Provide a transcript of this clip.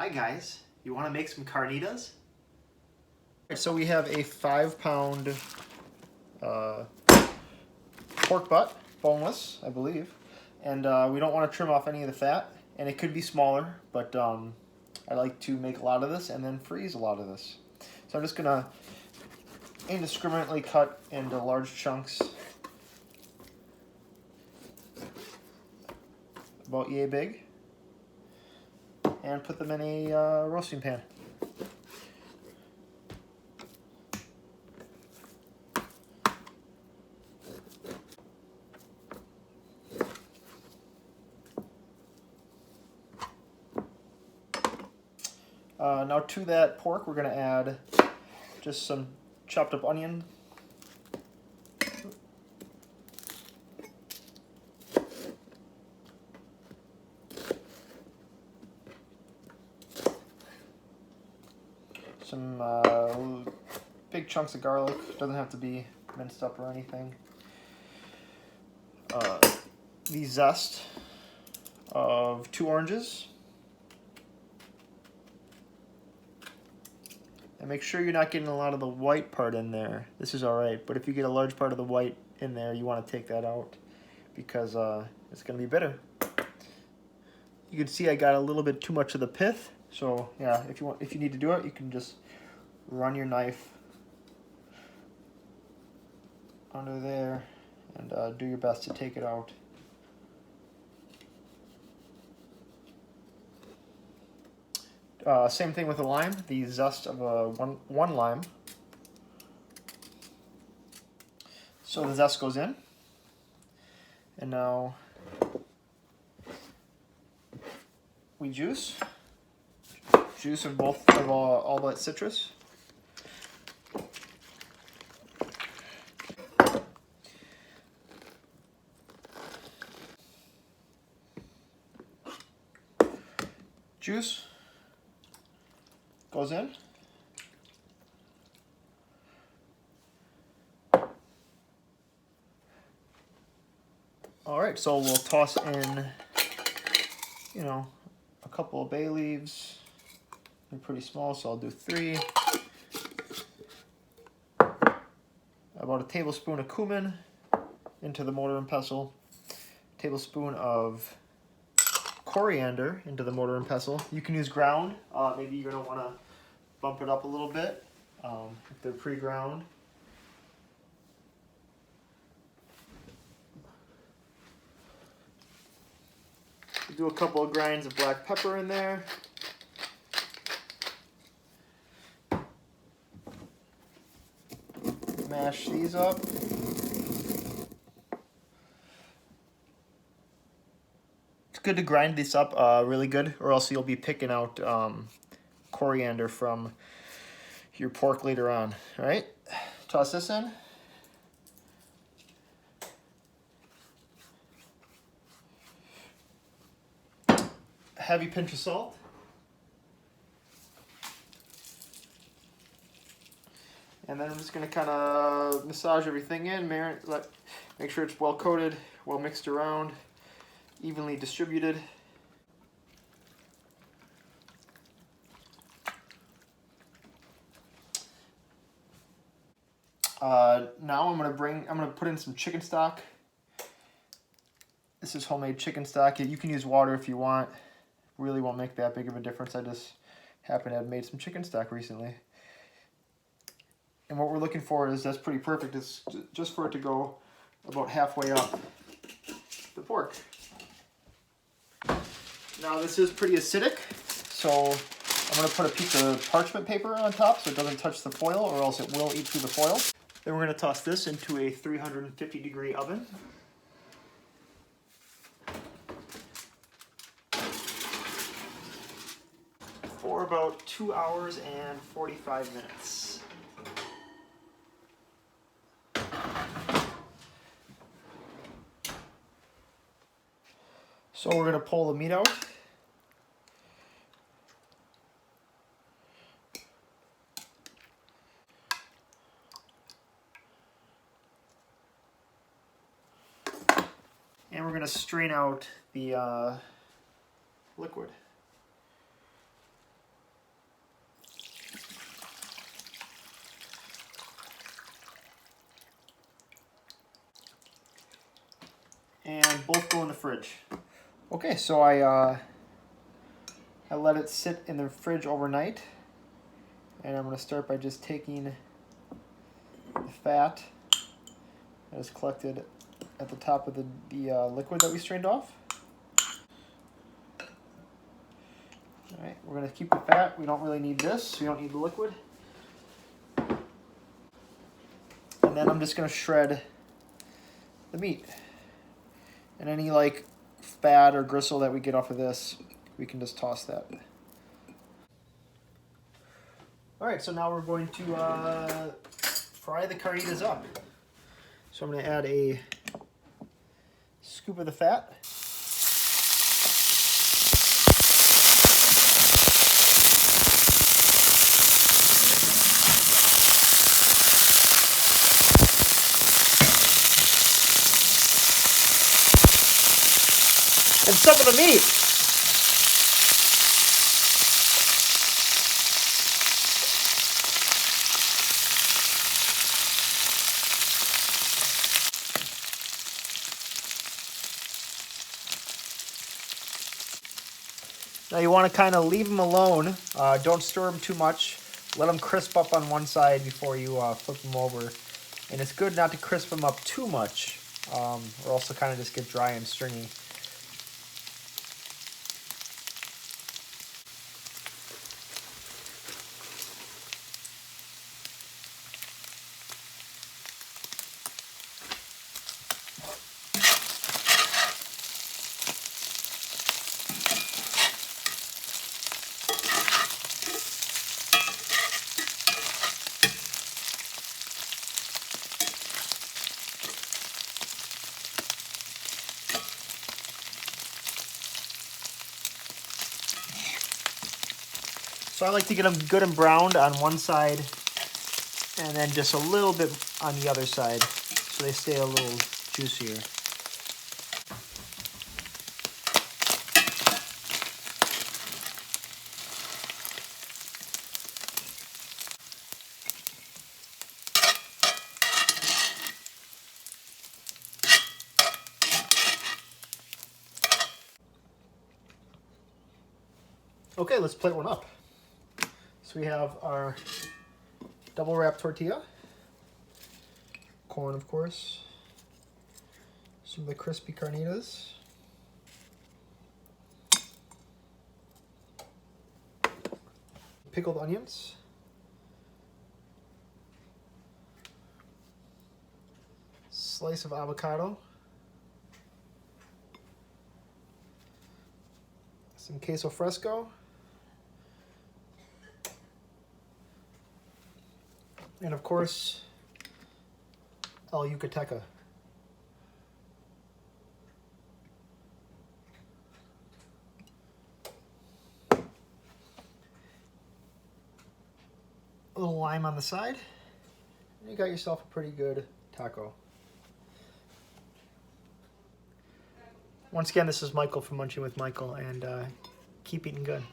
Hi guys, you want to make some carnitas? So we have a 5-pound pork butt, boneless, I believe, and we don't want to trim off any of the fat, and it could be smaller, but I like to make a lot of this and then freeze a lot of this. So I'm just gonna indiscriminately cut into large chunks, about yay big, and put them in a roasting pan. Now to that pork, we're going to add just some chopped up onion, some big chunks of garlic. Doesn't have to be minced up or anything. The zest of 2 oranges. And make sure you're not getting a lot of the white part in there. This is alright, but if you get a large part of the white in there, you want to take that out because it's going to be bitter. You can see I got a little bit too much of the pith, so yeah, if you need to do it, you can just run your knife under there and do your best to take it out. Same thing with the lime, the zest of one lime. So the zest goes in, and now we juice of all that citrus. Juice goes in. All right, so we'll toss in, a couple of bay leaves. They're pretty small, so I'll do 3. About a tablespoon of cumin into the mortar and pestle. A tablespoon of coriander into the mortar and pestle. You can use ground. Maybe you're going to want to bump it up a little bit if they're pre-ground. Do a couple of grinds of black pepper in there. Mash these up. It's good to grind this up really good, or else you'll be picking out coriander from your pork later on. All right, toss this in. Heavy pinch of salt. And then I'm just going to kind of massage everything in, make sure it's well coated, well mixed around, evenly distributed. Now I'm going to put in some chicken stock. This is homemade chicken stock. You can use water if you want. Really won't make that big of a difference. I just happen to have made some chicken stock recently. And what we're looking for is, that's pretty perfect, is just for it to go about halfway up the pork. Now this is pretty acidic, so I'm going to put a piece of parchment paper on top so it doesn't touch the foil, or else it will eat through the foil. Then we're going to toss this into a 350-degree oven. For about 2 hours and 45 minutes. So we're going to pull the meat out. And we're going to strain out the liquid. and both go in the fridge. Okay, so I let it sit in the fridge overnight, and I'm going to start by just taking the fat that is collected at the top of the liquid that we strained off. All right, we're going to keep the fat. We don't really need this. We don't need the liquid. And then I'm just going to shred the meat. And any like fat or gristle that we get off of this, we can just toss that. All right, so now we're going to fry the carnitas up. So I'm going to add a scoop of the fat. And some of the meat. Now you want to kind of leave them alone. Don't stir them too much. Let them crisp up on one side before you flip them over. And it's good not to crisp them up too much, or else they'll kind of just get dry and stringy. So I like to get them good and browned on one side and then just a little bit on the other side so they stay a little juicier. Okay, let's plate one up. So we have our double wrap tortilla, corn of course, some of the crispy carnitas, pickled onions, slice of avocado, some queso fresco, and of course, El Yucateca. A little lime on the side, and you got yourself a pretty good taco. Once again, this is Michael from Munching with Michael, and keep eating good.